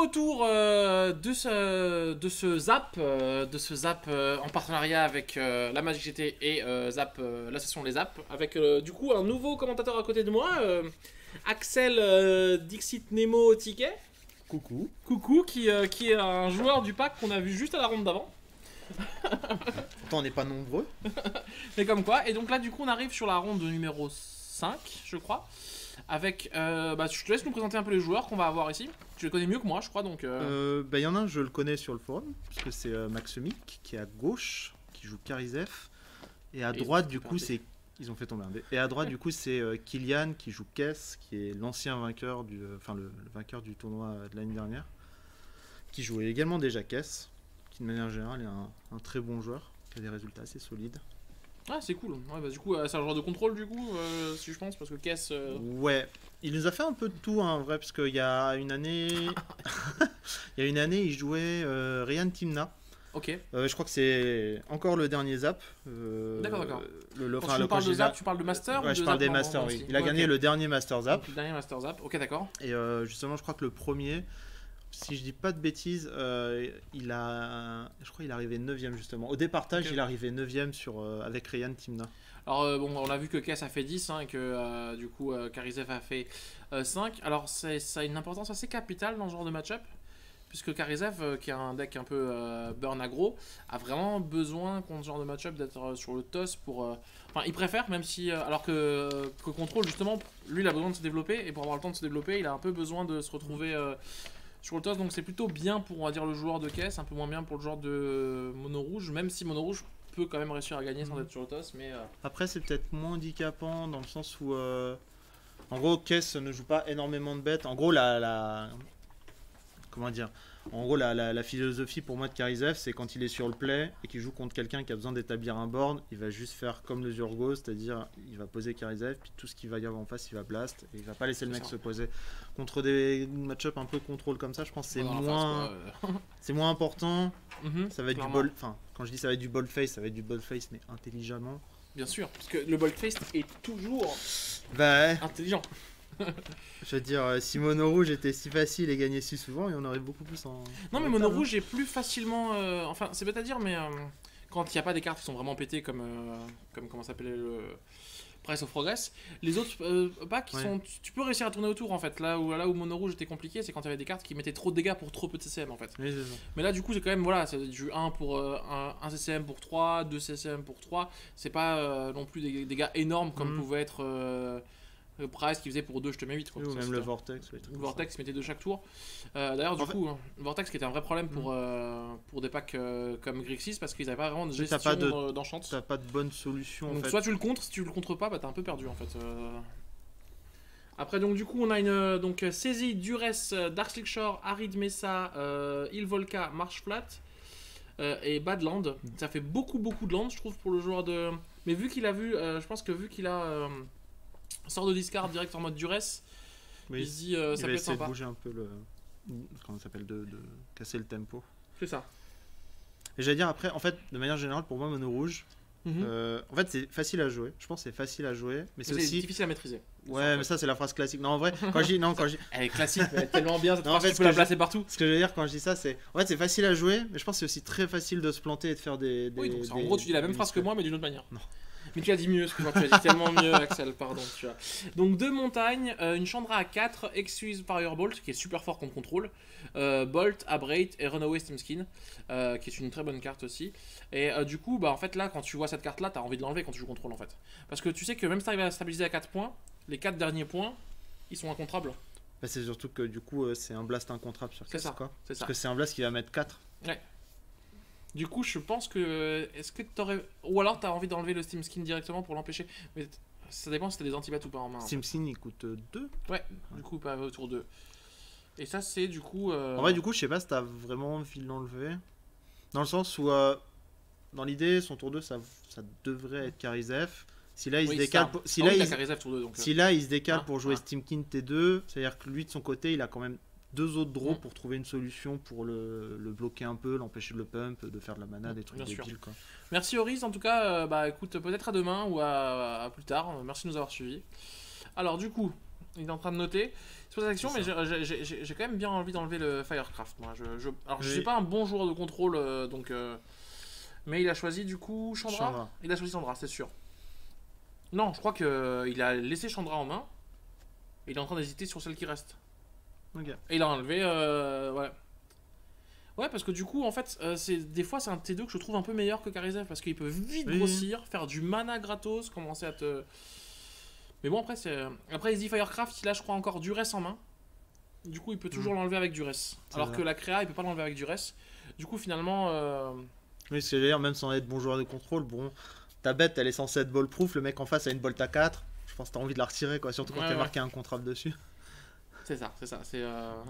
retour de ce zap, en partenariat avec la Magic GT et Zap, l'association Les Zap, avec du coup un nouveau commentateur à côté de moi, Axel Dixit Nemo Ticket. Coucou. Coucou, qui est un joueur du pack qu'on a vu juste à la ronde d'avant. Pourtant on n'est pas nombreux. Mais comme quoi, et donc là du coup on arrive sur la ronde numéro 5, je crois. Avec, je te laisse nous présenter un peu les joueurs qu'on va avoir ici. Tu les connais mieux que moi, je crois, donc... Il y en a un, je le connais sur le forum, puisque c'est Maximic, qui est à gauche, qui joue Karizev. Et à droite, du coup, c'est... Ils ont fait tomber un dé. Et à droite, du coup, c'est Kylian, qui joue Kess, qui est l'ancien vainqueur du... Enfin, le vainqueur du tournoi de l'année dernière. Qui jouait également déjà Kess, qui, de manière générale, est un très bon joueur, qui a des résultats assez solides. Ah, c'est cool. Ouais, bah, du coup, c'est un joueur de contrôle, du coup, si je pense, parce que Kess... Ouais, il nous a fait un peu de tout, hein, en vrai, parce qu'il y a une année... il jouait Ryan Timna. Ok. Je crois que c'est encore le dernier Zap. D'accord. Quand tu parles de Zap, tu parles de Master ouais, ou je de parle Zap des Masters, oui. Il a gagné le dernier Master Zap. Donc, le dernier Master Zap, ok, d'accord. Et justement, je crois que le premier... Si je dis pas de bêtises, je crois qu'il est arrivé 9ème justement. Au départage, il est arrivé 9ème avec Ryan Timna. Alors on a vu que Kess a fait 10 hein, et que du coup Karizev a fait 5. Alors ça a une importance assez capitale dans ce genre de match-up. Puisque Karizev, qui a un deck un peu burn aggro, a vraiment besoin contre ce genre de match-up d'être sur le toss pour... Enfin, il préfère, même si... alors que Control, justement, lui, il a besoin de se développer. Et pour avoir le temps de se développer, il a un peu besoin de se retrouver... sur le toss, donc c'est plutôt bien pour, on va dire, le joueur de caisse, un peu moins bien pour le joueur de mono rouge, même si mono rouge peut quand même réussir à gagner sans être sur le toss, mais... Après, c'est peut-être moins handicapant dans le sens où, en gros, caisse ne joue pas énormément de bêtes. En gros, comment dire? En gros, la philosophie pour moi de Karizev, c'est quand il est sur le play et qu'il joue contre quelqu'un qui a besoin d'établir un board, il va juste faire comme le Zurgo, c'est-à-dire il va poser Karizev, puis tout ce qu'il va y avoir en face, il va blast, et il va pas laisser le mec se poser. Contre des match-up un peu contrôle comme ça, je pense que c'est moins important. Ça va être du ball. Enfin, quand je dis ça va être du ball face, ça va être du ball face, mais intelligemment. Bien sûr, parce que le ball face est toujours intelligent. Je veux dire, si Mono Rouge était si facile et gagnait si souvent, il y en aurait beaucoup plus en... Non, mais Mono Rouge est plus facilement... enfin, c'est bête à dire, mais quand il n'y a pas des cartes qui sont vraiment pétées comme comment s'appelait le Price of Progress, les autres packs, tu peux réussir à tourner autour, en fait. Là où Mono Rouge était compliqué, c'est quand il y avait des cartes qui mettaient trop de dégâts pour trop peu de CCM, en fait. Oui, c'est ça. Mais là, du coup, c'est quand même, voilà, c'est du 1 pour 1 CCM pour 3, 2 CCM pour 3. C'est pas non plus des dégâts énormes comme pouvait être... Price qui faisait pour 2 je te mets 8 quoi. Ou même le Vortex. Le Vortex mettait 2 chaque tour. D'ailleurs du coup, le Vortex qui était un vrai problème pour des packs comme Grixis parce qu'ils n'avaient pas vraiment de gestion d'enchant. T'as pas de bonne solution. Donc en fait. soit tu le contres, si tu le contres pas, bah t'es un peu perdu en fait. Après donc du coup on a une saisie, Duress, Dark Shore, Arid Mesa, Ilvolca, Marsh Flat et Badland. Ça fait beaucoup de land je trouve pour le joueur de... Mais vu qu'il a vu, je pense que vu qu'il a... sort de discard direct en mode duress. Oui, il se dit ça peut être sympa. De bouger un peu le... Comment ça s'appelle, de casser le tempo. C'est ça. Et j'allais dire après, en fait, de manière générale, pour moi, Mono Rouge, en fait, c'est facile à jouer. Je pense que c'est facile à jouer, mais c'est aussi difficile à maîtriser. Ouais, mais ça, c'est la phrase classique. Non, en vrai, quand je dis... Elle est classique, elle est tellement bien, cette en fait, tu peux la placer partout. Ce que je veux dire quand je dis ça, c'est... En fait, c'est facile à jouer, mais je pense que c'est aussi très facile de se planter et de faire des... Oui, donc en gros, tu dis la même phrase que moi, mais d'une autre manière. Non. Mais tu as dit mieux, excuse-moi, tu as dit tellement mieux, Axel, pardon. Tu vois. Donc 2 montagnes, une Chandra à 4, Excuse Firebolt, qui est super fort contre contrôle, Bolt, Abrade et Runaway Stimskin, qui est une très bonne carte aussi. Et du coup, bah en fait là, quand tu vois cette carte-là, t'as envie de l'enlever quand tu joues contrôle en fait. Parce que tu sais que même si t'arrives à stabiliser à 4 points, les 4 derniers points, ils sont incontrables. Bah, c'est surtout que du coup, c'est un blast incontrable sur 4, c'est ça, quoi. C'est ça. Parce que c'est un blast qui va mettre 4. Ouais. Du coup, je pense que... Est-ce que t'aurais... Ou alors t'as envie d'enlever le Steam Skin directement pour l'empêcher. Mais ça dépend si t'as des antibates ou pas en main. Steam Skin, il coûte 2. Ouais, du coup, pas autour de... Et ça, c'est du coup... En vrai, du coup, je sais pas si t'as vraiment envie de l'enlever. Dans le sens où, dans l'idée, son tour 2, ça devrait être Karizev. Si là, il se décale... Si là, il se décale pour jouer Steamkin T2, c'est-à-dire que lui, de son côté, il a quand même 2 autres draws pour trouver une solution pour le bloquer un peu, l'empêcher de le pump, de faire de la mana, des trucs débiles, quoi. Merci Horis, en tout cas, bah écoute, peut-être à demain ou à plus tard. Merci de nous avoir suivis. Alors du coup, Il est en train de noter. Il se pose la question, mais C'est j'ai quand même bien envie d'enlever le Firecraft. Moi, alors, je Oui. suis pas un bon joueur de contrôle, donc. Mais il a choisi du coup Chandra. Chandra. Il a choisi Chandra, c'est sûr. Non, je crois qu'il a laissé Chandra en main. Et il est en train d'hésiter sur celle qui reste. Ok. Et il a enlevé. Ouais. Ouais, parce que du coup, en fait, des fois, c'est un T2 que je trouve un peu meilleur que Karizev. Parce qu'il peut vite Oui. grossir, faire du mana gratos, commencer à te. Mais bon, après, après il se dit Firecraft, il a, je crois, encore Duress en main. Du coup, il peut toujours l'enlever avec Duress. Alors ça. que la Créa, il peut pas l'enlever avec Duress. Du coup, finalement. Oui, ce que j'allais dire, même sans être bon joueur de contrôle, bon, ta bête elle est censée être ball-proof, le mec en face a une bolt à 4. Je pense que t'as envie de la retirer, quoi, surtout quand Ouais, t'as ouais. marqué un contrat dessus. C'est ça, c'est ça.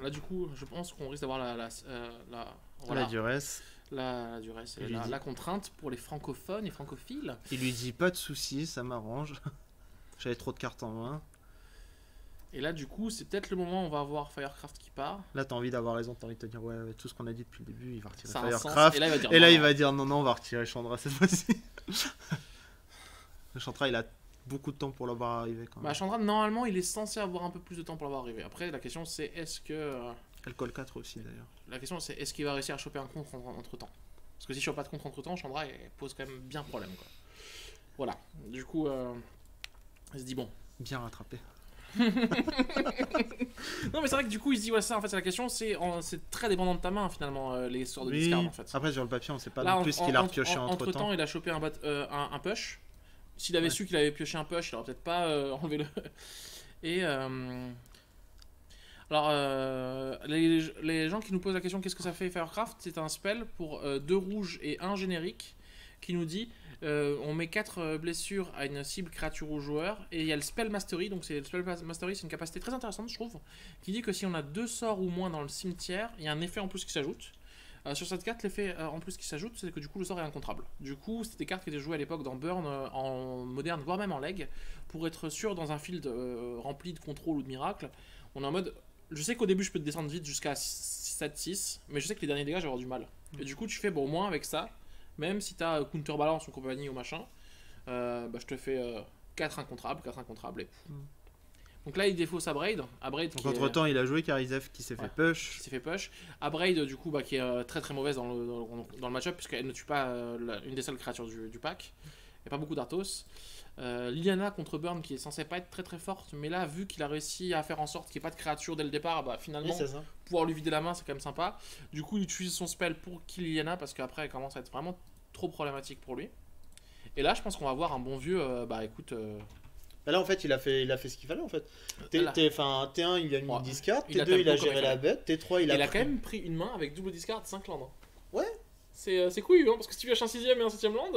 Là, du coup, je pense qu'on risque d'avoir la La duresse. la Duress. Il lui dit. La contrainte pour les francophones et francophiles. Il lui dit pas de soucis, ça m'arrange. J'avais trop de cartes en main. Et là, du coup, c'est peut-être le moment où on va avoir Firecraft qui part. Là, t'as envie d'avoir raison, t'as envie de te dire, ouais, tout ce qu'on a dit depuis le début, il va retirer Ça a un sens. Firecraft. Et là, il va dire. Et là, non, il va dire, non, on va retirer Chandra cette fois-ci. Chandra, il a beaucoup de temps pour l'avoir arrivé quand même. Bah, Chandra, normalement, il est censé avoir un peu plus de temps pour l'avoir arrivé. Après, la question, c'est est-ce que. Elle colle 4 aussi d'ailleurs. La question, c'est est-ce qu'il va réussir à choper un contre entre temps. Parce que si je chope pas de contre entre temps, Chandra il pose quand même bien problème, quoi. Voilà. Du coup, il se dit bon. Bien rattrapé. Non, mais c'est vrai que du coup, il se dit ouais, ça, en fait, c'est la question, c'est très dépendant de ta main, finalement, les sorts de Oui, discard, en fait. après sur le papier, on sait pas Là, non plus ce qu'il a repioché entre temps. il a chopé un push. S'il avait Ouais. su qu'il avait pioché un push, il aurait peut-être pas enlevé le. Et. Alors, les gens qui nous posent la question qu'est-ce que ça fait Firecraft, c'est un spell pour 2 rouges et 1 générique qui nous dit on met 4 blessures à une cible créature ou joueur, et il y a le Spell Mastery. Donc le Spell Mastery, c'est une capacité très intéressante, je trouve, qui dit que si on a 2 sorts ou moins dans le cimetière, il y a un effet en plus qui s'ajoute. Sur cette carte, l'effet en plus qui s'ajoute, c'est que du coup le sort est incontrable. Du coup, c'était des cartes qui étaient jouées à l'époque dans Burn, en moderne, voire même en leg, pour être sûr dans un field rempli de contrôle ou de miracle. On est en mode, je sais qu'au début je peux te descendre vite jusqu'à 7-6, mais je sais que les derniers dégâts je vais avoir du mal. Et du coup, tu fais, bon, au moins avec ça, même si t'as counterbalance ou compagnie ou machin, bah, je te fais 4 incontrables, et. Donc là, il défausse à Braid. Donc entre temps, il a joué Karizev qui s'est fait push. Qui s'est fait push. À Braid, du coup, bah, qui est très très mauvaise dans le match-up, puisqu'elle ne tue pas une des seules créatures du pack. Il n'y a pas beaucoup d'Arthos. Liliana contre Burn, qui est censée pas être très très forte, mais là, vu qu'il a réussi à faire en sorte qu'il n'y ait pas de créature dès le départ, bah, finalement, Oui, c'est ça. pouvoir lui vider la main, c'est quand même sympa. Du coup, il utilise son spell pour kill Liliana, parce qu'après, elle commence à être vraiment trop problématique pour lui. Et là, je pense qu'on va voir un bon vieux, bah écoute. Bah là, en fait, il a fait ce qu'il fallait en fait. T1, il a mis Ouais. 10 cartes. Il a T2, il a tempo comme géré il la fallait. bête. T3, il a Il a pris- quand même pris une main avec double discard 5 landes. Ouais. C'est couillu, hein, parce que si tu lâches un 6ème et un 7ème land.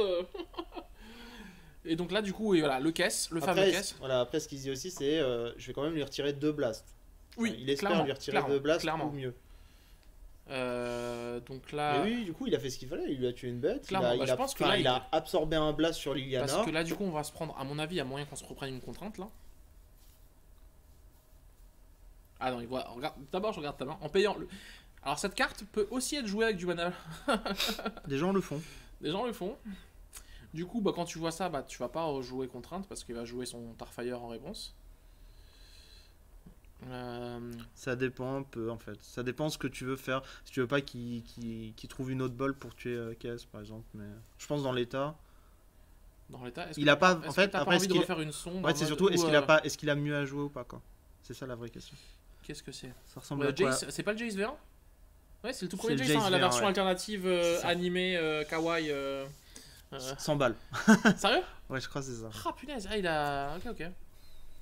Et donc là, du coup, et voilà, le fameux Après, caisse. voilà, après, ce qu'il dit aussi, c'est je vais quand même lui retirer 2 blasts. Oui, Enfin, il espère clairement, lui retirer clairement, 2 blasts clairement. ou mieux. Donc là. Mais oui, du coup, il a fait ce qu'il fallait. Il lui a tué une bête. Clairement, bah, je pense que là, il a absorbé un blast sur Liliana. Parce que là, du coup, on va se prendre, à mon avis, il y a moyen qu'on se reprenne une contrainte là. Ah non, il voit. D'abord, je regarde ta main. En payant. Alors, cette carte peut aussi être jouée avec du mana. Des gens le font. Des gens le font. Du coup, bah, quand tu vois ça, bah, tu vas pas jouer contrainte parce qu'il va jouer son Tarfire en réponse. Ça dépend un peu en fait. Ça dépend ce que tu veux faire. Si tu veux pas qu'il trouve une autre balle pour tuer KS par exemple. Mais je pense dans l'état. Dans l'état, Il a pas. En est-ce fait, que t'as après, pas envie de refaire une sonde ouais, en c'est mode surtout où, est-ce qu'il a mieux à jouer ou pas quoi. C'est ça la vraie question. Qu'est-ce que c'est Ça ressemble à quoi? Jace, c'est pas le Jace VR? Ouais, c'est le tout C'est premier le Jace, Jace hein, la VR, version ouais. alternative C'est ça. animée, kawaii. 100 balles. Sérieux? Ouais, je crois que c'est ça. Ah punaise, il a. Ok, ok.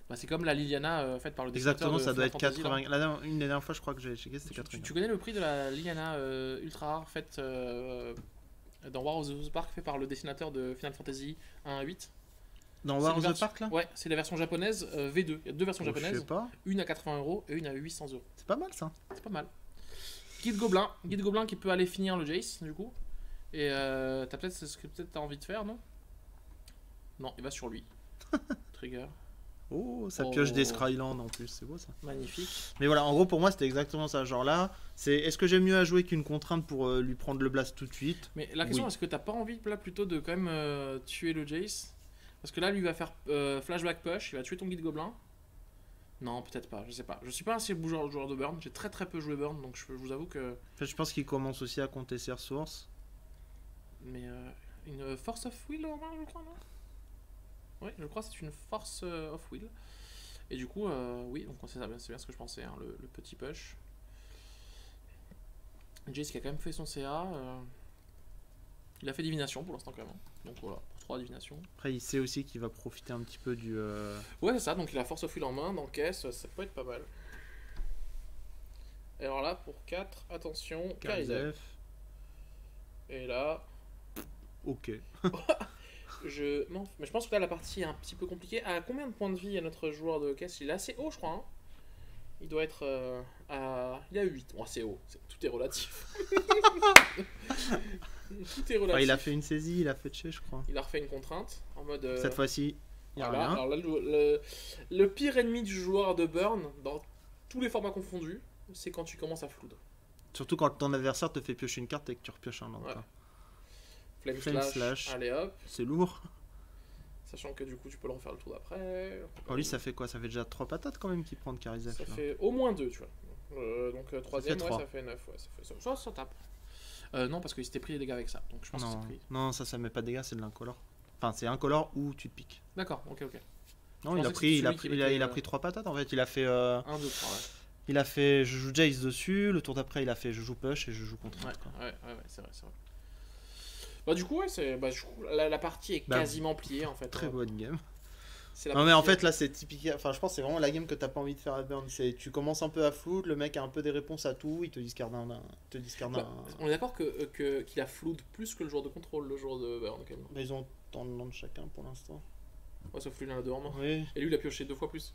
Bah, c'est comme la Liliana faite par le dessinateur Exactement, de ça doit Final être Fantasy, là. 80. Une des dernières fois, je crois que j'ai checké, c'était 80. Tu connais le prix de la Liliana ultra rare faite dans War of the Park fait par le dessinateur de Final Fantasy 1 à 8? Dans C'est War une of the version- Park là? Ouais, c'est la version japonaise V2. Il y a deux versions Oh, je japonaises, sais pas. une à 80€ et une à 800€. C'est pas mal ça. C'est pas mal. Guide Gobelin qui peut aller finir le Jace du coup. Et t'as peut-être c'est ce que peut-être t'as envie de faire, non? Non, il va sur lui. Trigger, Oh, ça Oh. pioche des Skyland en plus, c'est beau ça. magnifique. Mais voilà, en gros pour moi c'était exactement ça. Genre là, c'est est-ce que j'aime mieux à jouer qu'une contrainte pour lui prendre le blast tout de suite? Mais la question, Oui. est-ce que t'as pas envie là plutôt de quand même tuer le Jace? Parce que là, lui va faire flashback push, il va tuer ton guide gobelin. Non, peut-être pas, je sais pas. Je suis pas assez joueur de Burn, j'ai très peu joué Burn, donc je vous avoue que... En fait, je pense qu'il commence aussi à compter ses ressources. Mais une Force of Will, je crois, non? Oui, je crois que c'est une Force of Will. Et du coup, oui, donc c'est bien ce que je pensais, hein, le petit push. Jace qui a quand même fait son CA. Il a fait divination pour l'instant quand même. Donc voilà, pour 3 divinations. Après, il sait aussi qu'il va profiter un petit peu du. Ouais, c'est ça, donc il a Force of Will en main, dans caisse, ça peut être pas mal. Et alors là, pour 4, attention, Kai'Zef. Et là. Ok. Non, mais je pense que là, la partie est un petit peu compliquée. À combien de points de vie à notre joueur de caisse? Il est assez haut, je crois. Hein. Il doit être à. Il a 8. Bon, c'est haut. Tout est relatif. Tout est relatif. Enfin, il a fait une saisie, il a fait toucher, je crois. Il a refait une contrainte en mode. Cette fois-ci, il n'y a rien. Alors là, le pire ennemi du joueur de Burn, dans tous les formats confondus, c'est quand tu commences à flood. Surtout quand ton adversaire te fait piocher une carte et que tu repioches un autre. Ouais. Flame slash. Allez hop. C'est lourd. Sachant que du coup, tu peux le refaire le tour d'après. Oh, lui, ça fait quoi? Ça fait déjà 3 patates quand même qu'il prend de Kai'Zef. Ça fait au moins 2, tu vois. Donc, troisième, ça fait 9. Ouais, ça tape. Non, parce qu'il s'était pris les dégâts avec ça. Donc, je pense que c'est pris. Non, ça met pas de dégâts, c'est de l'incolore. Enfin, c'est incolore ou tu te piques. D'accord, ok. Non, il a pris 3 patates en fait. Il a fait. 1, 2, 3, ouais. Il a fait je joue Jace dessus, le tour d'après il a fait je joue push et je joue contre. Ouais, c'est vrai. Bah du coup, la partie est quasiment pliée en fait. Très bonne game. Non mais en fait là c'est typique, enfin je pense que c'est vraiment la game que t'as pas envie de faire à Burn. Tu commences un peu à flood, le mec a un peu des réponses à tout, il te discarde un. On est d'accord qu'il a flood plus que le joueur de contrôle, le joueur de Burn quand même. Mais ils ont tant de noms de chacun pour l'instant. Ouais, sauf lui il en a 2 en main. Oui. Et lui il a pioché 2 fois plus.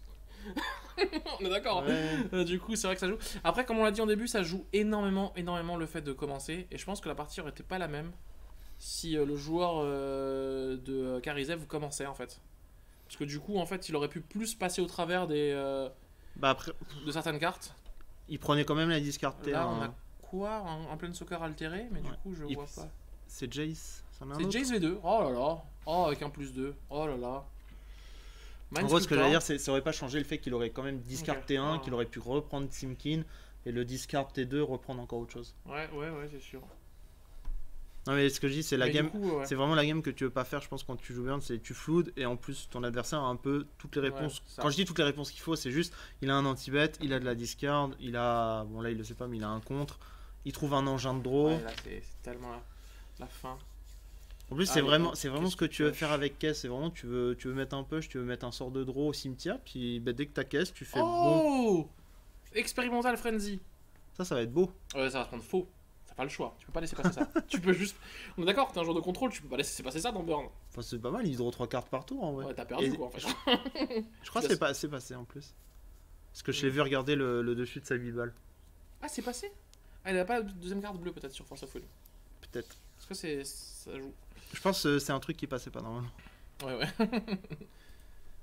On est d'accord. Ouais. Du coup c'est vrai que ça joue. Après comme on l'a dit en début, ça joue énormément le fait de commencer. Et je pense que la partie aurait été pas la même si le joueur de Kai'Zef commençait en fait. Parce que du coup en fait il aurait pu plus passer au travers de certaines cartes. Il prenait quand même la discard T1. Là on a quoi? Un Planeswalker altéré, mais du coup je vois pas. C'est Jace. C'est Jace V2. Oh là là. Oh avec un +2. Oh là là. En gros, ce que j'allais dire, ça aurait pas changé le fait qu'il aurait quand même discard T1, qu'il aurait pu reprendre Simkin et le discard T2 reprendre encore autre chose. Ouais, c'est sûr. Non mais ce que je dis, c'est la game, coup, c'est vraiment la game que tu veux pas faire, je pense, quand tu joues Burn, c'est tu flood et en plus ton adversaire a un peu toutes les réponses. Quand je dis toutes les réponses qu'il faut, c'est juste il a un anti-bet, il a de la discard, il a, bon là il le sait pas, mais il a un contre, il trouve un engin de draw. Ouais, là c'est tellement la fin. En plus, c'est vraiment ce que tu veux faire avec caisse. C'est vraiment, tu veux mettre un push, tu veux mettre un sort de draw au cimetière, puis dès que ta caisse, tu fais bon. Expérimental Frenzy. Ça va être beau. Ouais, ça va se prendre faux. T'as pas le choix. Tu peux pas laisser passer ça. Tu peux juste. On est d'accord, t'es un joueur de contrôle, tu peux pas laisser passer ça dans Burn. Enfin, c'est pas mal, il draw 3 cartes par tour en vrai. Ouais, t'as perdu quoi en fait. Je crois que c'est passé en plus. Parce que je l'ai vu regarder le dessus de sa 8 balles. Ah, c'est passé? Ah, il a pas de deuxième carte bleue peut-être sur Force of Will. Peut-être. Parce que ça joue. Je pense que c'est un truc qui passait pas normalement. Ouais.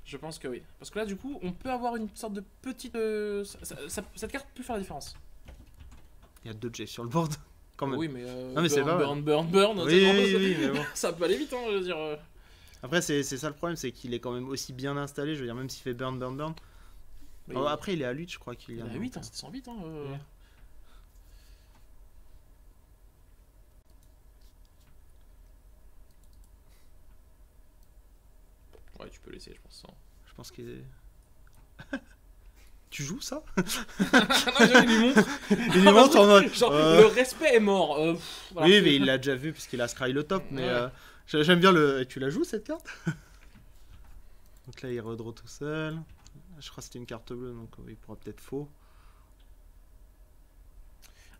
Je pense que oui. Parce que là, du coup, on peut avoir une sorte de petite. Cette carte peut faire la différence. Il y a 2 J sur le board. Quand même. Oui, mais. Non, mais c'est pas. Burn. Oui, mais bon. Ça peut aller vite, hein, je veux dire. Après, c'est ça le problème, c'est qu'il est quand même aussi bien installé. Je veux dire, même s'il fait burn. Mais après, il est à 8, je crois qu'il est à 8, hein, c'était 108. Hein, ouais. Ouais, tu peux laisser, je pense. Hein. Je pense qu'il est. Tu joues ça? Non, il lui montre. Il lui montre en mode. Genre, le respect est mort. Voilà. Oui, mais il l'a déjà vu puisqu'il a Scry le top. Mais j'aime bien le. Tu la joues cette carte? Donc là, il redraw tout seul. Je crois que c'était une carte bleue, donc il pourra peut-être faux.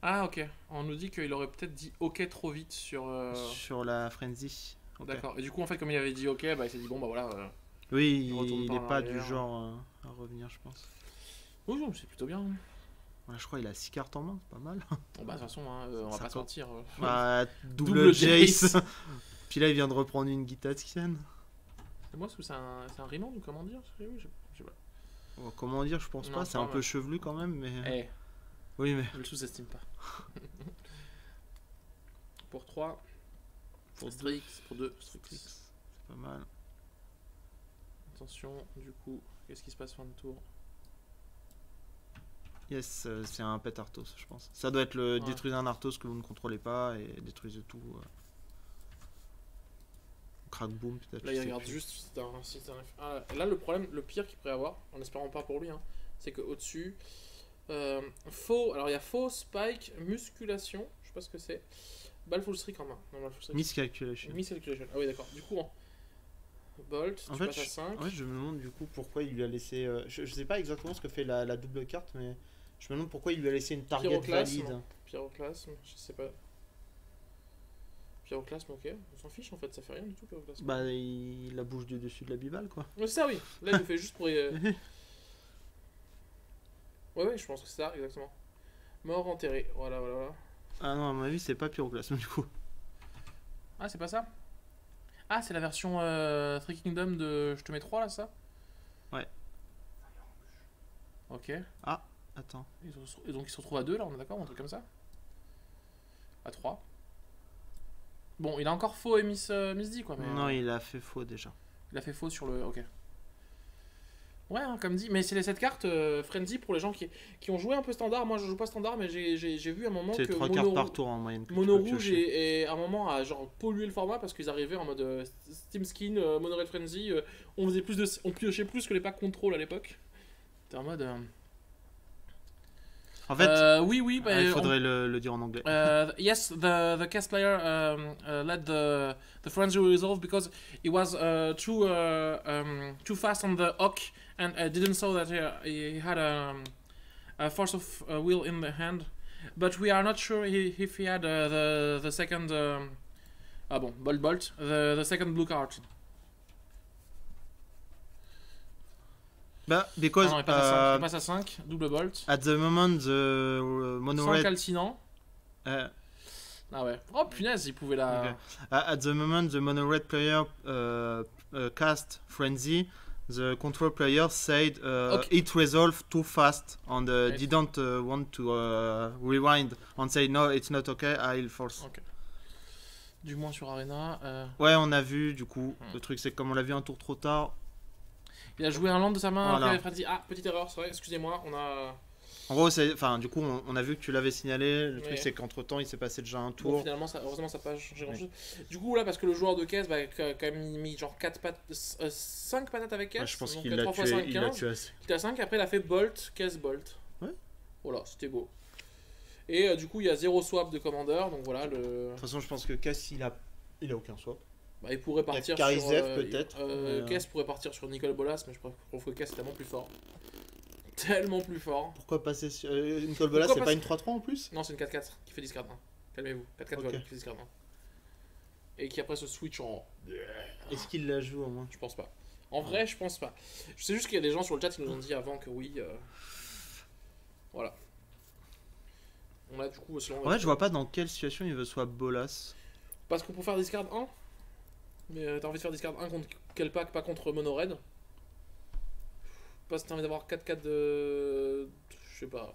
Ah, ok. On nous dit qu'il aurait peut-être dit ok trop vite sur. Sur la Frenzy. Okay. D'accord. Et du coup, en fait, comme il avait dit ok, bah, il s'est dit bon, bah voilà. Oui, il n'est pas du genre à revenir, je pense. Oui, c'est plutôt bien. Ouais, je crois qu'il a 6 cartes en main, c'est pas mal. Bon, bah, de toute façon, hein, on va pas se mentir. Bah, double Jace. Puis là, il vient de reprendre une Gitaxian. Moi, est-ce que c'est un remand ou comment dire? Je sais pas. Oh, comment dire, je pense pas. C'est un peu chevelu quand même, mais. Oui, mais. Je le sous-estime pas. Pour 3. Pour Strix. Pour 2. Strix. C'est pas mal. Attention, du coup, qu'est-ce qui se passe fin de tour? Yes, c'est un pet Arthos, je pense. Ça doit être le Ouais. détruisez un Arthos que vous ne contrôlez pas et détruisez tout. Crack boom, peut-être. Là, je il sais regarde plus. juste si c'est un. Là, le problème, le pire qu'il pourrait avoir, en espérant pas pour lui, hein, c'est qu'au-dessus. Faux. Alors, il y a faux, spike, musculation. Je sais pas ce que c'est. Balle full streak en main. Non, balle full streak. Miscalculation. Miscalculation. Ah oui, d'accord. Du coup, Bolt, En tu fait, passes à 5. je me demande du coup pourquoi il lui a laissé. Je sais pas exactement ce que fait la double carte, mais je me demande pourquoi il lui a laissé une target Pyroclasme. valide. Pyroclasme, je sais pas. Pyroclasme, ok. On s'en fiche en fait, ça fait rien du tout, pyroclasme. Bah, il la bouge du dessus de la bibale, quoi. C'est ça, oui. Là, il le fait juste pour. Ouais, je pense que c'est ça, exactement. Mort enterré. Voilà. Ah non, à mon avis, c'est pas pyroclasme du coup. Ah, c'est pas ça? Ah, c'est la version Three Kingdom de je te mets 3 là, ça? Ouais. Ok. Attends. Et donc, ils se retrouvent à 2 là, on est d'accord? Un truc comme ça? À 3. Bon, il a encore faux et Miss D quoi. Mais, Non, il a fait faux déjà. il a fait faux sur le. Ok. Ouais, hein, comme dit. Mais c'est cette carte Frenzy pour les gens qui ont joué un peu standard. Moi, je joue pas standard, mais j'ai vu un moment C'est que 3 cartes par tour en moyenne. que tu Mono peux Rouge piocher. et à un moment a genre pollué le format parce qu'ils arrivaient en mode Steam Skin, Mono Red Frenzy. On piochait plus que les packs contrôle à l'époque. T'es en mode. En fait, oui, bah, il faudrait le dire en anglais. yes, the cast player let the frenzy resolve because he was too fast on the hook and didn't saw that he had a force of will in the hand. But we are not sure if he had the second. Bolt, the second blue card. Bah, because Ah non, il passe à 5, double bolt. at the moment the mono Sans red calcinant. Ah ouais. Oh punaise, il pouvait la. okay. At the moment the mono red player cast frenzy, the control player said Okay. it resolved too fast and Right. didn't want to rewind and say no, it's not okay, I'll force. Ok. Du moins sur Arena. Ouais, on a vu du coup. Le truc c'est que comme on l'a vu un tour trop tard. Il a joué un land de sa main, Voilà. après Fred dit ah petite erreur, c'est vrai, excusez-moi, on a. En gros, du coup, on a vu que tu l'avais signalé. Le Ouais. truc c'est qu'entre temps, il s'est passé déjà un Bon, tour. finalement, heureusement, ça n'a pas changé grand chose. Du coup, là, parce que le joueur de caisse, bah, quand même mis genre 5 patates avec caisse. Ouais, je pense donc qu'il l'a 3 tué, x 5, il l'a 15. tué assez. Il a 5, après il a fait bolt, caisse, bolt. Ouais. Voilà, c'était beau. Et du coup, il y a 0 swap de commandeur, donc voilà. De toute façon, je pense que Cass il a aucun swap. Bah, il pourrait partir Karizev, sur. peut-être, mais, Caisse pourrait partir sur Nicole Bolas, mais je trouve que Caisse est tellement plus fort. Tellement plus fort. Pourquoi passer sur Nicole Bolas, Pourquoi c'est pas une 3-3 en plus? Non, c'est une 4-4 qui fait discard 1. Calmez-vous, 4-4 Ok. vol qui fait discard 1. Et qui après se switch en. Est-ce qu'il la joue au moins? Je pense pas. En vrai, je pense pas. Je sais juste qu'il y a des gens sur le chat qui nous ont dit avant que oui. Voilà. On a du coup. Selon En fait, je vois pas dans quelle situation il veut swap Bolas. Parce que pour faire discard 1. Mais t'as envie de faire discard 1 contre quel pack? Pas contre Mono Red. Parce que t'as envie d'avoir 4-4 de. Je sais pas.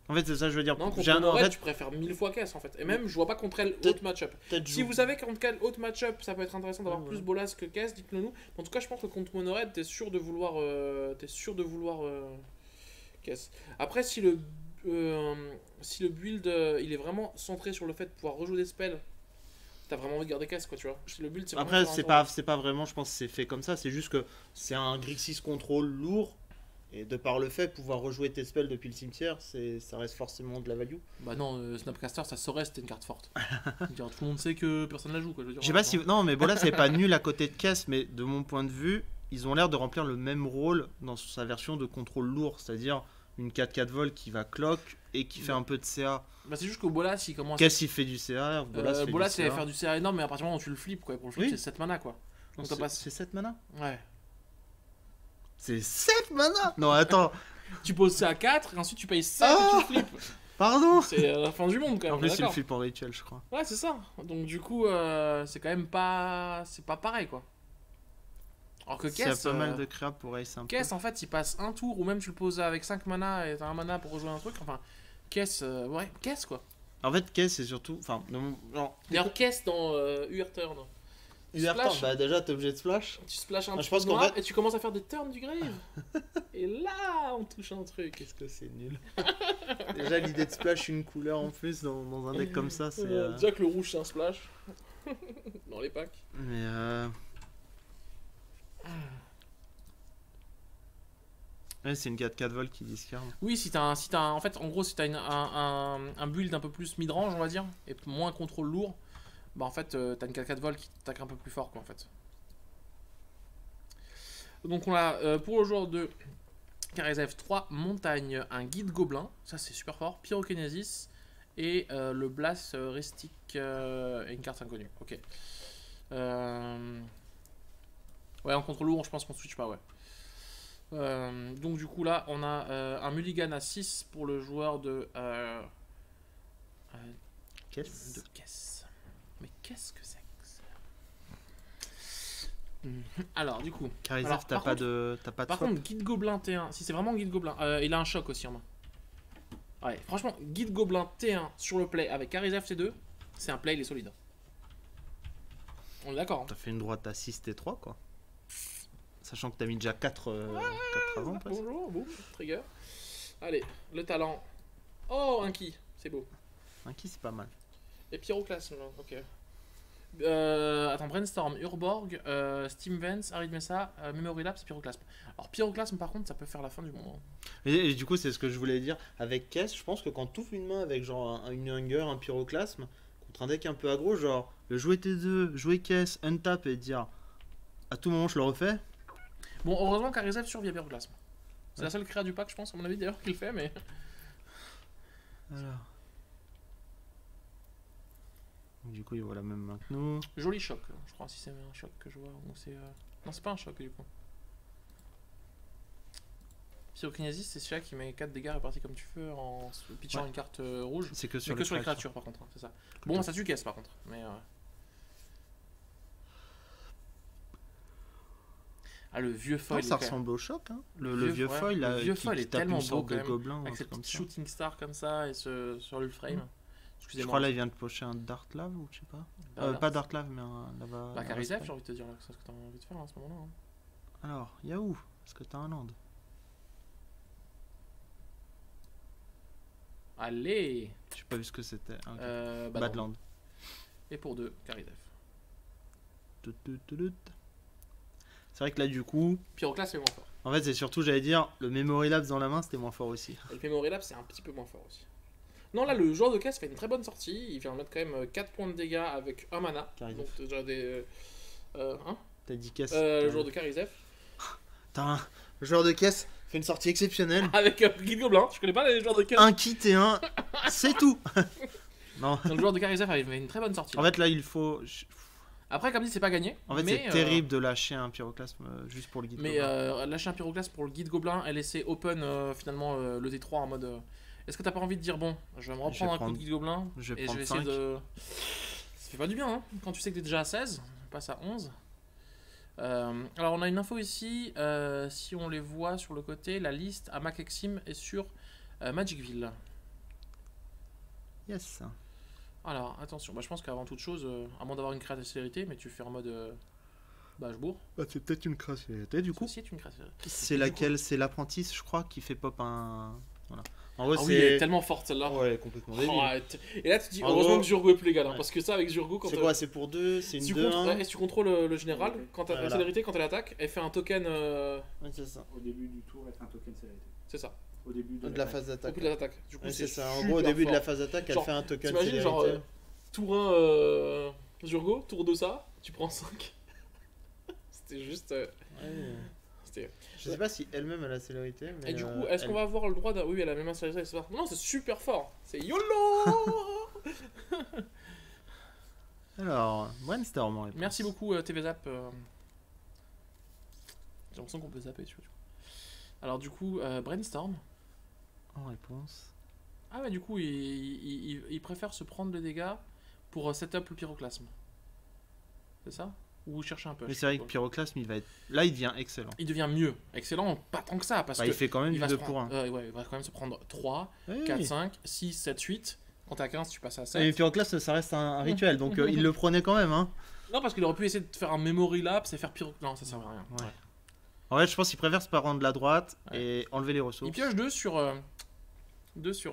En fait, c'est ça que je veux dire. Non, contre J'ai un- Mono en Red, fait, tu préfères 1000 fois caisse en fait. Et même, je vois pas contre quel Peut-être- autre match-up. peut-être Si joue- vous savez contre quel autre match-up ça peut être intéressant d'avoir Ouais, plus ouais. Bolas que caisse, dites-le nous. En tout cas, je pense que contre Mono Red, t'es sûr de vouloir. Caisse. Après, si le build il est vraiment centré sur le fait de pouvoir rejouer des spells, t'as vraiment envie de garder caisse quoi, tu vois. Si le build c'est Après, vraiment c'est pas vraiment, je pense, que c'est fait comme ça. C'est juste que c'est un Grixis contrôle lourd. Et de par le fait de pouvoir rejouer tes spells depuis le cimetière, ça reste forcément de la value. Bah non, Snapcaster ça saurait c'était une carte forte. Je veux dire, tout le monde sait que personne la joue quoi. Je sais pas si. Non, mais Bolas, c'est pas nul à côté de Caisse, mais de mon point de vue, ils ont l'air de remplir le même rôle dans sa version de contrôle lourd. C'est-à-dire une 4-4 vol qui va clock et qui fait un peu de CA. Bah c'est juste que Bolas il commence. Caisse, il fait du CA. Bolas, fait Bolas du il va CA. faire du CA énorme, mais à partir du moment où tu le flippes quoi. Pour le flip Oui. c'est 7 mana quoi. Donc t'as pas. C'est 7 mana? Ouais. C'est 7 mana? Non, attends. Tu poses CA 4 et ensuite tu payes 7 Ah et tu flippes. Pardon. C'est la fin du monde quand même. En on est plus, il le d'accord. flip en rituel, je crois. Ouais, c'est ça. Donc du coup, c'est quand même pas, c'est pas pareil quoi. Alors que Il y a Caisse, pas mal de créa pour Ace un peu. Caisse en fait, il passe un tour ou même tu le poses avec 5 mana et t'as un mana pour rejouer un truc. Enfin, Caisse, ouais, Caisse quoi. En fait, Caisse, c'est surtout. Enfin, non, genre. D'ailleurs, Caisse dans U-Turn. Splash. Bah déjà, t'es obligé de splash. Tu splashes un Ah, je truc pense qu'en noir fait- et tu commences à faire des turns du grave. Et là, on touche un truc. Qu'est-ce que c'est nul. Déjà, l'idée de splash une couleur en plus dans un deck comme ça, c'est. Déjà que le rouge c'est un splash. Dans les packs. Mais ouais, c'est une 4-4 vol qui discard. Oui, en fait, en gros, si t'as un build un peu plus mid-range, on va dire, et moins contrôle lourd, bah en fait, t'as une 4-4 vol qui t'attaque un peu plus fort, quoi, en fait. Donc on a, pour le joueur de Karaev, 3 montagnes, un guide gobelin, ça c'est super fort, pyrokinésis, et le blast ristique et une carte inconnue. Ok. Ouais, en contrôle lourd, je pense qu'on switch pas, ouais. Donc du coup là on a un mulligan à 6 pour le joueur de caisse. Mais qu'est-ce que c'est que ça? Alors du coup Karaev, t'as pas de par contre guide gobelin T1, si c'est vraiment guide gobelin, il a un choc aussi en main. Ouais, franchement guide gobelin T1 sur le play avec Karaev T2, c'est un play, il est solide. On est d'accord, hein. T'as fait une droite à 6 T3 quoi. Sachant que t'as mis déjà 4 avant. Bonjour, boum, trigger. Allez, le talent. Oh, un ki, c'est beau. Un ki, c'est pas mal. Et pyroclasme, ok. Attends, Brainstorm, Urborg, Steam Vents, Arid Mesa, Memory Lapse et Pyroclasme. Alors, Pyroclasme, par contre, ça peut faire la fin du monde. Et du coup, c'est ce que je voulais dire. Avec Caisse, je pense que quand tu ouvres une main avec genre une Hunger, un Pyroclasme, contre un deck un peu aggro, genre le jouer T2, jouer Caisse, untap et dire à tout moment je le refais. Bon, heureusement qu'Arizev survit à Pyroclasme. C'est la seule créa du pack, je pense, à mon avis, d'ailleurs, qu'il fait, mais. Alors. Du coup, il voit la même main que nous. Joli choc, je crois, si c'est un choc que je vois. Ou c'est. Non, c'est pas un choc, du coup. Pyrokinésis, c'est celui-là qui met 4 dégâts répartis comme tu veux en pitchant une carte rouge. C'est que sur, les créatures, par contre, hein, c'est ça. Bon, ça tue caisse, par contre. Mais. Ah, le vieux foil. Ça ressemble au choc, hein. Le vieux foil, là, le vieux foil est tellement beau quand même. Gobelin, avec cette petite shooting star comme ça et sur le frame. Je crois là il vient de pocher un Dart Lave ou je sais pas. Pas Dart Lave mais un lava. Bah Karaev, j'ai envie de te dire, c'est ce que t'as envie de faire à ce moment-là. Hein. Alors, Yahoo, est-ce que t'as un land? Allez. J'ai pas vu ce que c'était. Badland. Et pour 2, Karaev. C'est vrai que là du coup... Pyroclasme c'est moins fort. En fait c'est surtout, j'allais dire, le Memory Lapse dans la main c'était moins fort aussi. Et le Memory Lapse c'est un petit peu moins fort aussi. Non là le joueur de caisse fait une très bonne sortie, il vient de mettre quand même 4 points de dégâts avec un mana. Donc déjà des... hein. T'as dit caisse. Le joueur de Karaev. Le joueur de caisse fait une sortie exceptionnelle. Avec Guide Gobelin, je connais pas les joueurs de caisse. Un kit et un, c'est tout. Non. Donc, le joueur de Karaev a fait une très bonne sortie. En fait là il faut... Après, comme dit, c'est pas gagné. En fait, c'est terrible de lâcher un pyroclasme juste pour le guide gobelin. Mais lâcher un pyroclasme pour le guide gobelin et laisser open finalement le D3 en mode. Est-ce que t'as pas envie de dire, bon, je vais me reprendre un coup de guide gobelin et je vais essayer de. Ça fait pas du bien, hein, quand tu sais que t'es déjà à 16, on passe à 11. Alors, on a une info ici. Si on les voit sur le côté, la liste à Makexim est sur Magicville. Yes. Alors, attention, bah, je pense qu'avant toute chose, à moins d'avoir une créa de célérité, mais tu fais en mode je bourre. Bah, c'est peut-être une créa de célérité du coup. C'est une créa de célérité. C'est laquelle? C'est l'apprentice, je crois, qui fait pop un. Voilà. En gros, oui, elle est tellement forte celle-là. Ouais, complètement. Et là, tu te dis, heureusement que Zurgo est plus légal, hein, parce que ça, avec Zurgo, quand. C'est quoi? C'est pour 2, c'est une 2-1. Et si tu contrôles le général, quand t'as la célérité, quand elle attaque, elle fait un token. Ouais, c'est ça. Au début du tour, elle fait un token célérité. C'est ça. Au début de la phase d'attaque. Au début de l'attaque. Du coup, c'est ça. En gros, au début de la phase d'attaque, elle fait un token célérité. T'imagines, genre. Tour 1 Zurgo, tour 2 ça, tu prends 5. C'était juste. Je sais pas si elle-même a la célérité. Mais et du coup, est-ce qu'on va avoir le droit de. Oui, elle a la même célérité, c'est pas. Non, c'est super fort. C'est YOLO. Alors, Brainstorm. Merci beaucoup, TV Zap. J'ai l'impression qu'on peut zapper, tu vois. Alors, du coup, Brainstorm. En réponse. Ah, ouais, du coup, il préfère se prendre le dégât pour setup le pyroclasme. C'est ça? Ou chercher un peu. Mais c'est vrai que pyroclasme, il va être. Là, il devient excellent. Il devient mieux. Excellent, pas tant que ça. Parce que il fait quand même du 2 pour 1. Ouais, il va quand même se prendre 3, 4, 5, 6, 7, 8. Quand t'as 15, tu passes à 7. Et pyroclasme, ça reste un rituel. Donc, il le prenait quand même. Hein. Non, parce qu'il aurait pu essayer de faire un memory lapse et faire pyro. Non, ça sert à rien. Ouais. En fait, je pense qu'il préfère se pas rendre la droite Ouais. et enlever les ressources. Il pioche 2 sur. 2 sur.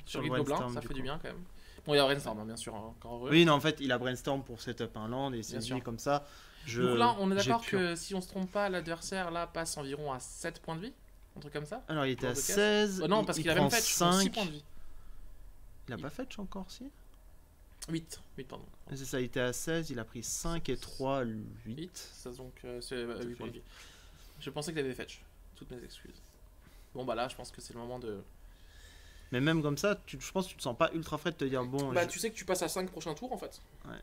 Sur le Guide Gobelin, Brainstorm, ça du fait du coup. bien quand même. Bon, il y a Brainstorm, hein, bien sûr, hein, encore heureux. Oui, non, en fait, il a Brainstorm pour setup un land et c'est Bien sûr. dit comme ça. Donc là, on est d'accord j'épure. que si on se trompe pas, l'adversaire là passe environ à 7 points de vie. Un truc comme ça. Alors, il était Joueur à de caisse. 16. Non, parce il qu'il a prend même fetch, donc 6 5. points de vie. Il a pas fetch encore, si 8, pardon. C'est ça, il était à 16, il a pris 5 et 3, 8. 8, ça donc c'est 8 fait points de vie. Je pensais que t'avais fetch. Toutes mes excuses. Bon bah là, je pense que c'est le moment de... Mais même comme ça, je pense que tu te sens pas ultra frais de te dire bon. Bah tu sais que tu passes à 5 prochains tours en fait. Ouais.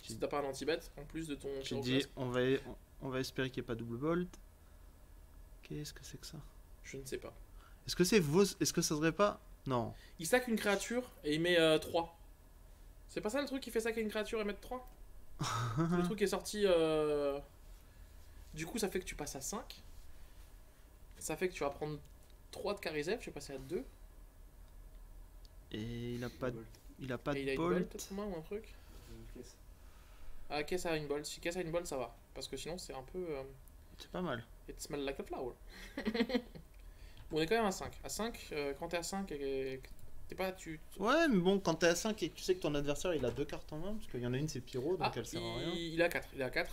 Si t'as pas un anti-bet en plus de ton... Tu te ton dis classe. on va espérer qu'il n'y ait pas double bolt. Qu'est-ce que c'est que ça? Je ne sais pas. Est-ce que est-ce que ça serait pas? Non. Il stack une créature et il met 3. C'est pas ça le truc qui fait sac à une créature et mettre 3? C'est le truc qui est sorti... Du coup ça fait que tu passes à 5. Ça fait que tu vas prendre 3 de Karizev, tu vas passer à 2. Et il a pas Et il a de une bolt bolt. peut-être ou un truc. Une caisse. Ah, caisse a une bolt. Si caisse a une bolt, ça va. Parce que sinon, c'est un peu. C'est pas mal. It smell like a flower. Bon, on est quand même à 5. À 5, quand t'es à 5 et que t'es pas. Ouais, mais bon, quand t'es à 5 et que tu sais que ton adversaire il a 2 cartes en main, parce qu'il y en a une c'est Pyro, donc Ah, elle sert à rien. il a 4. Il a 4.